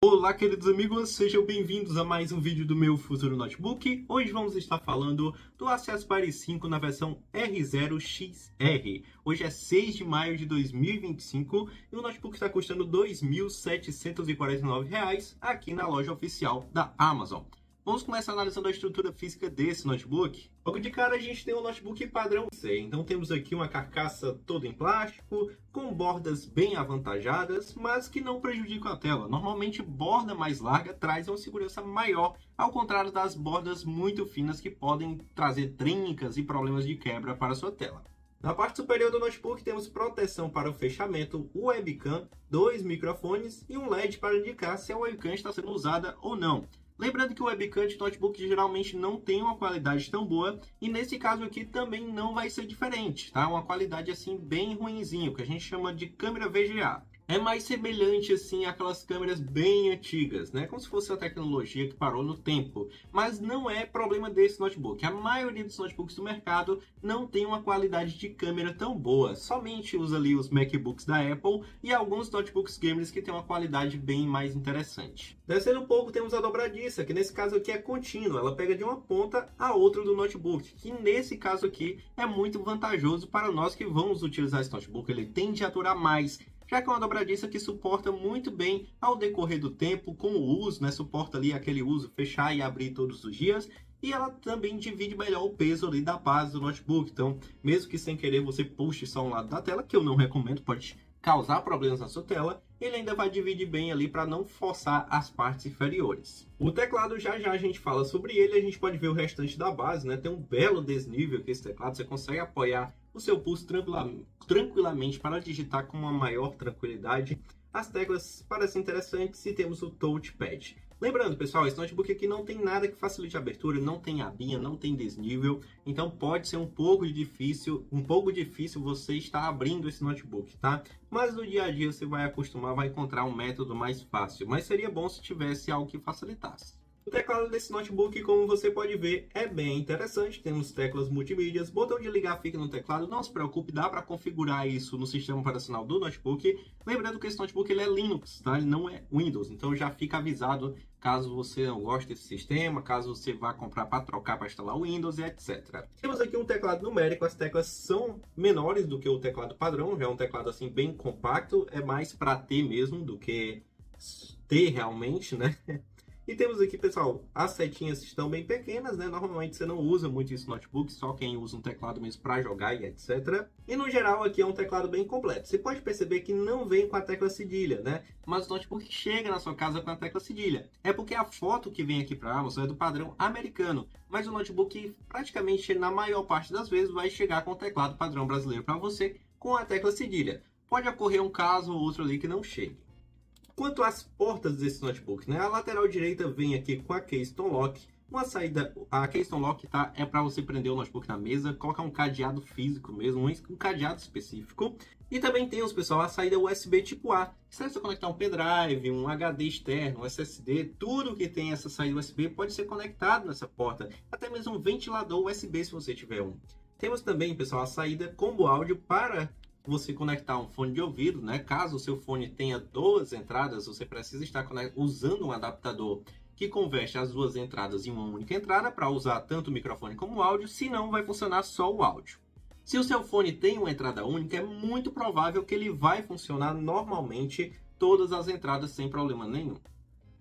Olá, queridos amigos, sejam bem-vindos a mais um vídeo do meu futuro notebook. Hoje vamos estar falando do Asus Spire 5 na versão R0XR. Hoje é 6 de maio de 2025 e o notebook está custando R$ 2.749 aqui na loja oficial da Amazon. Vamos começar analisando a estrutura física desse notebook. Logo de cara a gente tem um notebook padrão C, então temos aqui uma carcaça toda em plástico, com bordas bem avantajadas, mas que não prejudicam a tela. Normalmente borda mais larga traz uma segurança maior, ao contrário das bordas muito finas que podem trazer trincas e problemas de quebra para a sua tela. Na parte superior do notebook temos proteção para o fechamento, webcam, 2 microfones e um LED para indicar se a webcam está sendo usada ou não. Lembrando que o webcam de notebook geralmente não tem uma qualidade tão boa e nesse caso aqui também não vai ser diferente, tá? Uma qualidade assim bem ruinzinha, o que a gente chama de câmera VGA. É mais semelhante assim àquelas câmeras bem antigas, né? Como se fosse a tecnologia que parou no tempo. Mas não é problema desse notebook. A maioria dos notebooks do mercado não tem uma qualidade de câmera tão boa. Somente usa ali os MacBooks da Apple e alguns notebooks gamers que tem uma qualidade bem mais interessante. Descendo um pouco temos a dobradiça, que nesse caso aqui é contínua. Ela pega de uma ponta a outra do notebook, que nesse caso aqui é muito vantajoso para nós que vamos utilizar esse notebook. Ele tende a aturar mais, já que é uma dobradiça que suporta muito bem ao decorrer do tempo, com o uso, né? Suporta ali aquele uso, fechar e abrir todos os dias. E ela também divide melhor o peso ali da base do notebook. Então, mesmo que sem querer você puxe só um lado da tela, que eu não recomendo, pode causar problemas na sua tela, ele ainda vai dividir bem ali para não forçar as partes inferiores. O teclado, já a gente fala sobre ele, a gente pode ver o restante da base, né? Tem um belo desnível aqui esse teclado, você consegue apoiar o seu pulso tranquilamente para digitar com uma maior tranquilidade. As teclas parecem interessantes e temos o touchpad. Lembrando, pessoal, esse notebook aqui não tem nada que facilite a abertura, não tem abinha, não tem desnível, então pode ser um pouco difícil você estar abrindo esse notebook, tá? Mas no dia a dia você vai acostumar, vai encontrar um método mais fácil, mas seria bom se tivesse algo que facilitasse. O teclado desse notebook, como você pode ver, é bem interessante. Temos teclas multimídias, botão de ligar fica no teclado. Não se preocupe, dá para configurar isso no sistema operacional do notebook. Lembrando que esse notebook ele é Linux, tá? Ele não é Windows, então já fica avisado caso você não goste desse sistema, caso você vá comprar para trocar para instalar o Windows e etc. Temos aqui um teclado numérico, as teclas são menores do que o teclado padrão, já é um teclado assim bem compacto, é mais para ter mesmo do que ter realmente, né? E temos aqui, pessoal, as setinhas estão bem pequenas, né? Normalmente você não usa muito isso no notebook, só quem usa um teclado mesmo para jogar e etc. E no geral aqui é um teclado bem completo. Você pode perceber que não vem com a tecla cedilha, né? Mas o notebook chega na sua casa com a tecla cedilha. É porque a foto que vem aqui para a Amazon é do padrão americano, mas o notebook praticamente na maior parte das vezes vai chegar com o teclado padrão brasileiro para você com a tecla cedilha. Pode ocorrer um caso ou outro ali que não chegue. Quanto às portas desse notebook, né? A lateral direita vem aqui com a Keystone Lock. Uma saída, a Keystone Lock tá, é para você prender o notebook na mesa, colocar um cadeado físico mesmo, um cadeado específico. E também temos, pessoal, a saída USB tipo A. Se você conectar um pendrive, um HD externo, um SSD, tudo que tem essa saída USB pode ser conectado nessa porta. Até mesmo um ventilador USB se você tiver um. Temos também, pessoal, a saída combo áudio para você conectar um fone de ouvido, né? Caso o seu fone tenha duas entradas, você precisa estar usando um adaptador que converte as duas entradas em uma única entrada para usar tanto o microfone como o áudio, senão vai funcionar só o áudio. Se o seu fone tem uma entrada única, é muito provável que ele vai funcionar normalmente todas as entradas sem problema nenhum.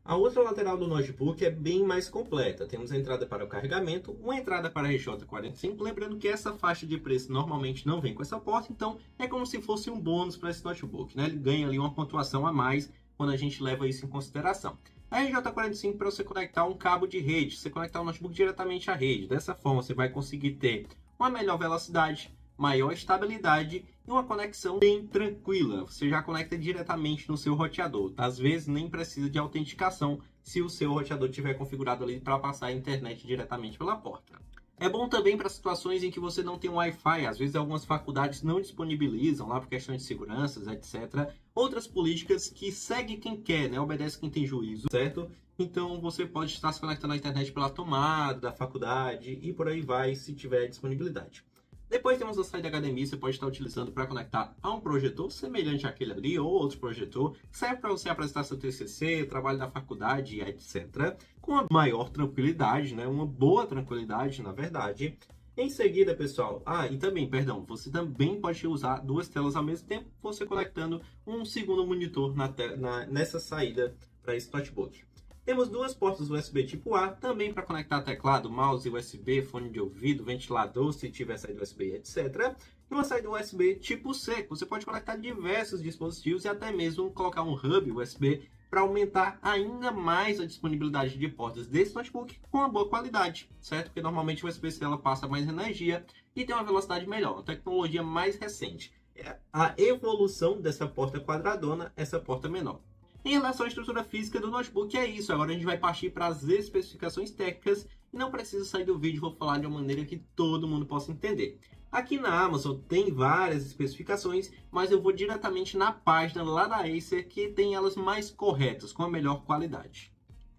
A outra lateral do notebook é bem mais completa. Temos a entrada para o carregamento, uma entrada para RJ45, lembrando que essa faixa de preço normalmente não vem com essa porta, então é como se fosse um bônus para esse notebook, né? Ele ganha ali uma pontuação a mais quando a gente leva isso em consideração. A RJ45 para você conectar um cabo de rede, você conectar o notebook diretamente à rede. Dessa forma você vai conseguir ter uma melhor velocidade, maior estabilidade e uma conexão bem tranquila. Você já conecta diretamente no seu roteador. Às vezes nem precisa de autenticação se o seu roteador tiver configurado ali para passar a internet diretamente pela porta. É bom também para situações em que você não tem um Wi-Fi. Às vezes algumas faculdades não disponibilizam lá por questões de seguranças, etc. Outras políticas que segue quem quer, né? Obedece quem tem juízo, certo? Então você pode estar se conectando à internet pela tomada da faculdade e por aí vai se tiver disponibilidade. Depois temos a saída HDMI, você pode estar utilizando para conectar a um projetor semelhante àquele ali ou outro projetor, que serve para você apresentar seu TCC, trabalho da faculdade, etc. Com uma maior tranquilidade, né? Uma boa tranquilidade, na verdade. Em seguida, pessoal, você também pode usar duas telas ao mesmo tempo, você conectando um segundo monitor nessa saída para esse notebook. Temos duas portas USB tipo A, também para conectar teclado, mouse, USB, fone de ouvido, ventilador, se tiver saída USB, etc. E uma saída USB tipo C, que você pode conectar diversos dispositivos e até mesmo colocar um hub USB para aumentar ainda mais a disponibilidade de portas desse notebook com uma boa qualidade, certo? Porque normalmente o USB-C ela passa mais energia e tem uma velocidade melhor, uma tecnologia mais recente. É a evolução dessa porta quadradona, essa porta menor. Em relação à estrutura física do notebook, é isso. Agora a gente vai partir para as especificações técnicas e não precisa sair do vídeo, vou falar de uma maneira que todo mundo possa entender. Aqui na Amazon tem várias especificações, mas eu vou diretamente na página lá da Acer que tem elas mais corretas, com a melhor qualidade.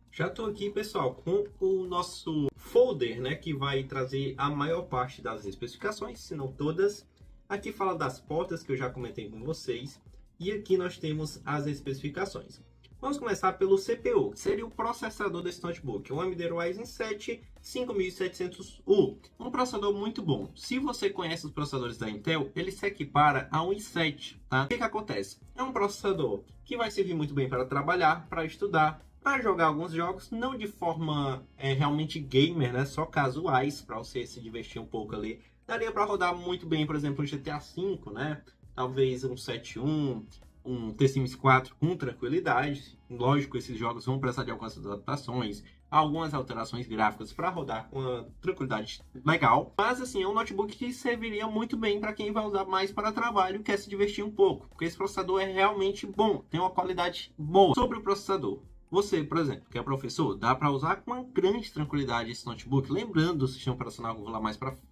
Já estou aqui, pessoal, com o nosso folder, né, que vai trazer a maior parte das especificações, se não todas. Aqui fala das portas que eu já comentei com vocês. E aqui nós temos as especificações. Vamos começar pelo CPU, que seria o processador desse notebook. O AMD Ryzen 7 5700U. Um processador muito bom. Se você conhece os processadores da Intel, ele se equipara a um i7. Tá? O que acontece? É um processador que vai servir muito bem para trabalhar, para estudar, para jogar alguns jogos, não de forma realmente gamer, né? Só casuais, para você se divertir um pouco ali. Daria para rodar muito bem, por exemplo, um GTA V, né? Talvez um 7.1, um The Sims 4 com tranquilidade. Lógico, esses jogos vão precisar de algumas adaptações, algumas alterações gráficas para rodar com uma tranquilidade legal. Mas assim, é um notebook que serviria muito bem para quem vai usar mais para trabalho e quer se divertir um pouco. Porque esse processador é realmente bom, tem uma qualidade boa. Sobre o processador, você, por exemplo, que é professor, dá para usar com uma grande tranquilidade esse notebook. Lembrando do sistema operacional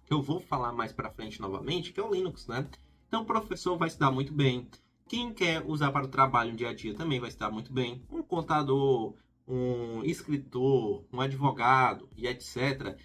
que eu vou falar mais para frente novamente, que é o Linux, né? Então, o professor vai se dar muito bem. Quem quer usar para o trabalho no dia a dia também vai se dar muito bem. Um contador, um escritor, um advogado e etc.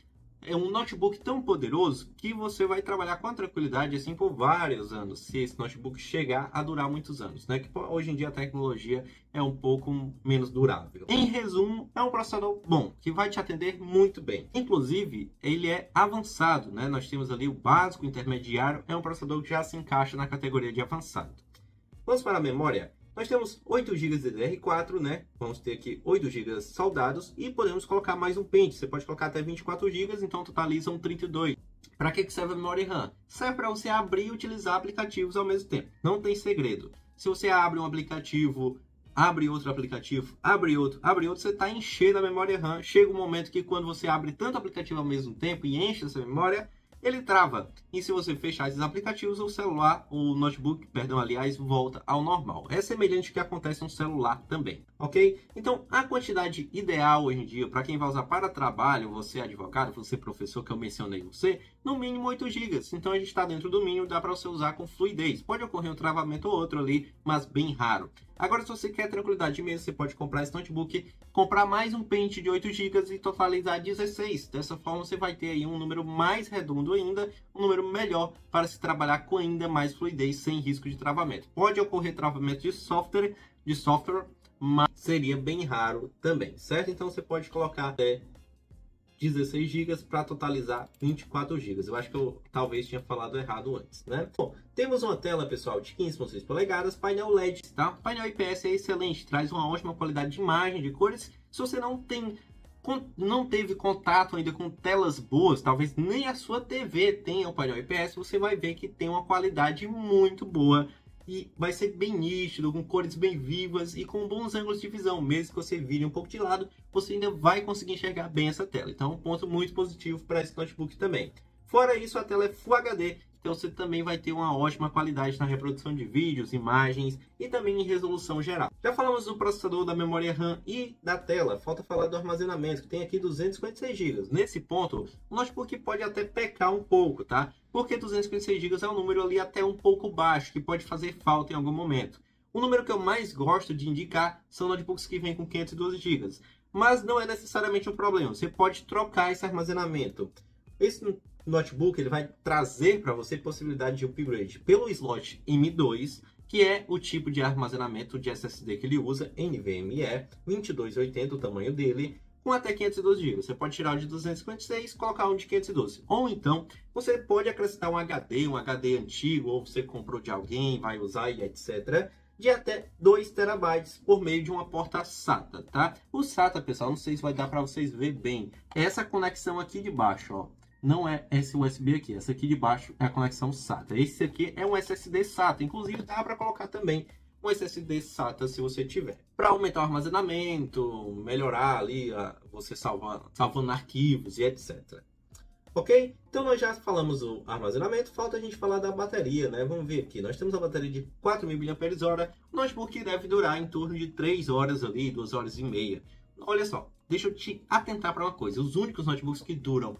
É um notebook tão poderoso que você vai trabalhar com tranquilidade assim por vários anos, se esse notebook chegar a durar muitos anos, né? Que hoje em dia a tecnologia é um pouco menos durável. Em resumo, é um processador bom, que vai te atender muito bem. Inclusive, ele é avançado, né? Nós temos ali o básico, o intermediário, é um processador que já se encaixa na categoria de avançado. Vamos para a memória. Nós temos 8 GB de DDR4, né? Vamos ter aqui 8 GB soldados e podemos colocar mais um pente. Você pode colocar até 24 GB, então totalizam 32. Para que serve a memória RAM? Serve para você abrir e utilizar aplicativos ao mesmo tempo. Não tem segredo. Se você abre um aplicativo, abre outro aplicativo, abre outro, você está enchendo a memória RAM. Chega um momento que quando você abre tanto aplicativo ao mesmo tempo e enche essa memória, ele trava. E se você fechar esses aplicativos, o notebook, volta ao normal. É semelhante ao que acontece no celular também, ok? Então, a quantidade ideal hoje em dia, para quem vai usar para trabalho, você advogado, você professor, que eu mencionei você, no mínimo 8 GB. Então, a gente está dentro do mínimo, dá para você usar com fluidez. Pode ocorrer um travamento ou outro ali, mas bem raro. Agora, se você quer tranquilidade mesmo, você pode comprar esse notebook, comprar mais um pente de 8 GB e totalizar 16. Dessa forma, você vai ter aí um número mais redondo ainda, um número melhor para se trabalhar com ainda mais fluidez, sem risco de travamento. Pode ocorrer travamento de software, mas seria bem raro também, certo? Então, você pode colocar até 16 GB para totalizar 24 GB. Eu acho que eu talvez tinha falado errado antes, né? Bom, temos uma tela, pessoal, de 15,6 polegadas, painel LED, tá? O painel IPS é excelente, traz uma ótima qualidade de imagem, de cores. Se você não teve contato ainda com telas boas, talvez nem a sua TV tenha o painel IPS, você vai ver que tem uma qualidade muito boa e vai ser bem nítido, com cores bem vivas e com bons ângulos de visão. Mesmo que você vire um pouco de lado, você ainda vai conseguir enxergar bem essa tela. Então, um ponto muito positivo para esse notebook também. Fora isso, a tela é Full HD, então você também vai ter uma ótima qualidade na reprodução de vídeos, imagens e também em resolução geral. Já falamos do processador, da memória RAM e da tela. Falta falar do armazenamento, que tem aqui 256 GB. Nesse ponto, o notebook pode até pecar um pouco, tá? Porque 256 GB é um número ali até um pouco baixo, que pode fazer falta em algum momento. O número que eu mais gosto de indicar são notebooks que vêm com 512 GB. Mas não é necessariamente um problema, você pode trocar esse armazenamento. Esse notebook ele vai trazer para você possibilidade de upgrade pelo slot M2, que é o tipo de armazenamento de SSD que ele usa, NVMe 2280, o tamanho dele, com até 512 GB. Você pode tirar o de 256 e colocar um de 512. Ou então, você pode acrescentar um HD antigo, ou você comprou de alguém, vai usar e etc., de até 2 TB por meio de uma porta SATA, tá? O SATA, pessoal, não sei se vai dar para vocês ver bem. É essa conexão aqui de baixo, ó. Não é esse USB aqui. Essa aqui de baixo é a conexão SATA. Esse aqui é um SSD SATA. Inclusive, dá para colocar também um SSD SATA se você tiver. Para aumentar o armazenamento, melhorar ali, você salvando arquivos e etc. Ok? Então nós já falamos do armazenamento, falta a gente falar da bateria, né? Vamos ver aqui, nós temos a bateria de 4.000 mAh, o notebook deve durar em torno de 3 horas ali, 2 horas e meia. Olha só, deixa eu te atentar para uma coisa, os únicos notebooks que duram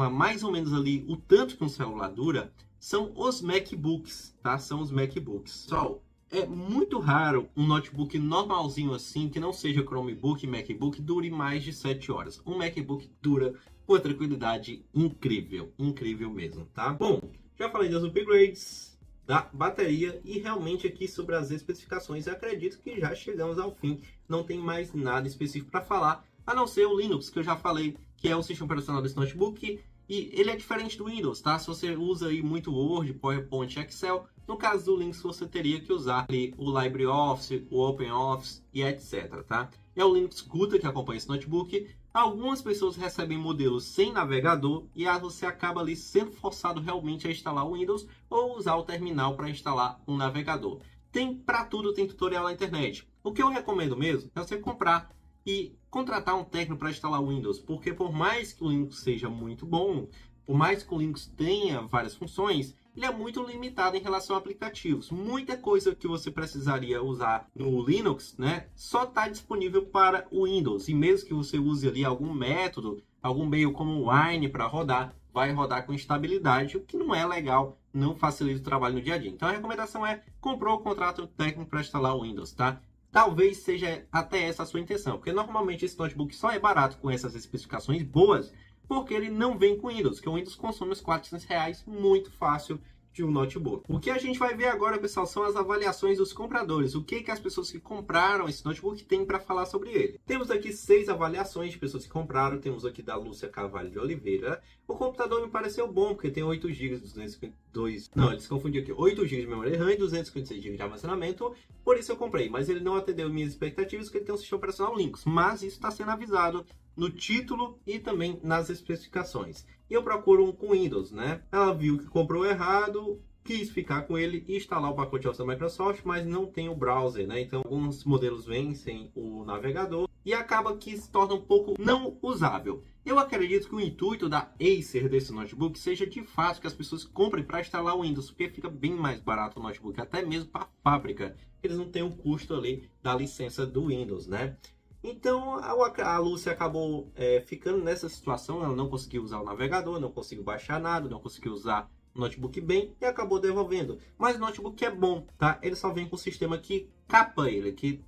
mais ou menos ali o tanto que um celular dura são os MacBooks, tá? São os MacBooks. Pessoal, é muito raro um notebook normalzinho assim, que não seja Chromebook e MacBook, dure mais de 7 horas. Um MacBook dura com uma tranquilidade incrível, incrível mesmo, tá? Bom, já falei das upgrades, da bateria e realmente aqui sobre as especificações, eu acredito que já chegamos ao fim. Não tem mais nada específico para falar, a não ser o Linux, que eu já falei, que é o sistema operacional desse notebook, e ele é diferente do Windows, tá? Se você usa aí muito Word, PowerPoint, Excel, no caso do Linux você teria que usar ali o LibreOffice, o OpenOffice e etc, tá? É o Linux CUDA que acompanha esse notebook. Algumas pessoas recebem modelos sem navegador e você acaba ali sendo forçado realmente a instalar o Windows ou usar o terminal para instalar um navegador. Tem para tudo, tem tutorial na internet. O que eu recomendo mesmo é você comprar e contratar um técnico para instalar o Windows, porque por mais que o Linux seja muito bom, por mais que o Linux tenha várias funções, ele é muito limitado em relação a aplicativos. Muita coisa que você precisaria usar no Linux, né, só está disponível para o Windows. E mesmo que você use ali algum método, algum meio como o Wine para rodar, vai rodar com instabilidade, o que não é legal, não facilita o trabalho no dia a dia. Então a recomendação é comprou o contrato técnico para instalar o Windows, tá? Talvez seja até essa a sua intenção, porque normalmente esse notebook só é barato com essas especificações boas, porque ele não vem com Windows, que o Windows consome os R$400 muito fácil de um notebook. O que a gente vai ver agora, pessoal, são as avaliações dos compradores. O que as pessoas que compraram esse notebook têm para falar sobre ele. Temos aqui 6 avaliações de pessoas que compraram. Temos aqui da Lúcia Carvalho de Oliveira. O computador me pareceu bom, porque tem 8 GB, 252... Não, eles confundiram aqui. 8 GB de memória RAM e 256 GB de armazenamento. Por isso eu comprei, mas ele não atendeu minhas expectativas, porque ele tem um sistema operacional Linux. Mas isso está sendo avisado no título e também nas especificações. E eu procuro um com Windows, né? Ela viu que comprou errado, quis ficar com ele e instalar o pacote Office da Microsoft, mas não tem o browser, né? Então alguns modelos vêm sem o navegador e acaba que se torna um pouco não usável. Eu acredito que o intuito da Acer desse notebook seja de fato que as pessoas comprem para instalar o Windows, porque fica bem mais barato o notebook, até mesmo para a fábrica. Eles não têm o custo ali da licença do Windows, né? Então a Lúcia acabou ficando nessa situação, ela não conseguiu usar o navegador, não conseguiu baixar nada, não conseguiu usar o notebook bem e acabou devolvendo. Mas o notebook é bom, tá? Ele só vem com o sistema que capa ele, que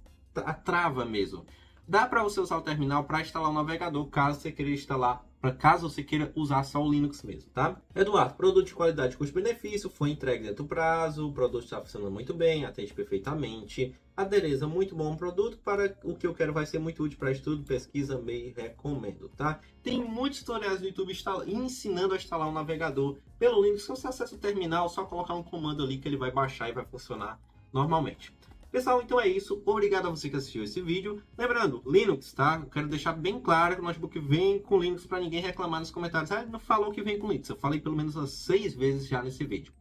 trava mesmo. Dá para você usar o terminal para instalar o navegador, caso você queira instalar, caso você queira usar só o Linux mesmo, tá? Eduardo, produto de qualidade, custo-benefício, foi entregue dentro do prazo, o produto está funcionando muito bem, atende perfeitamente. Adereza, muito bom produto, para o que eu quero vai ser muito útil para estudo, pesquisa, meio recomendo, tá? Tem muitos tutoriais no YouTube ensinando a instalar um navegador pelo Linux. Se você acessa o terminal, só colocar um comando ali que ele vai baixar e vai funcionar normalmente. Pessoal, então é isso. Obrigado a você que assistiu esse vídeo. Lembrando, Linux, tá? Eu quero deixar bem claro que o notebook vem com Linux para ninguém reclamar nos comentários. Ah, ele não falou que vem com Linux. Eu falei pelo menos umas 6 vezes já nesse vídeo.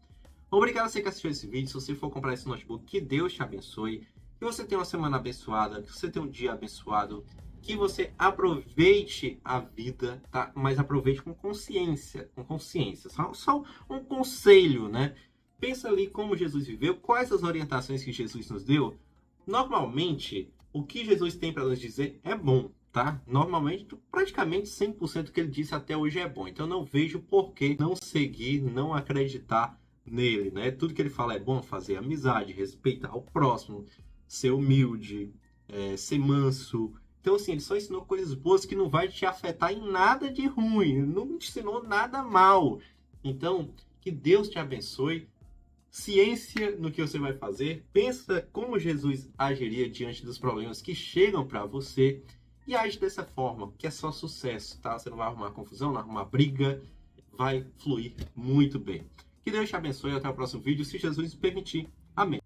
Obrigado a você que assistiu esse vídeo. Se você for comprar esse notebook, que Deus te abençoe. Que você tenha uma semana abençoada. Que você tenha um dia abençoado. Que você aproveite a vida, tá? Mas aproveite com consciência. Com consciência. Só um conselho, né? Pensa ali como Jesus viveu, quais as orientações que Jesus nos deu. Normalmente, o que Jesus tem para nos dizer é bom, tá? Normalmente, praticamente 100% do que ele disse até hoje é bom. Então, não vejo por que não seguir, não acreditar nele, né? Tudo que ele fala é bom, fazer amizade, respeitar o próximo, ser humilde, ser manso, Então, assim, ele só ensinou coisas boas que não vai te afetar em nada de ruim. Não te ensinou nada mal. Então, que Deus te abençoe. Ciência no que você vai fazer. Pensa como Jesus agiria diante dos problemas que chegam para você. E age dessa forma, que é só sucesso, tá? Você não vai arrumar confusão, não vai arrumar briga. Vai fluir muito bem. Que Deus te abençoe. Até o próximo vídeo, se Jesus permitir. Amém.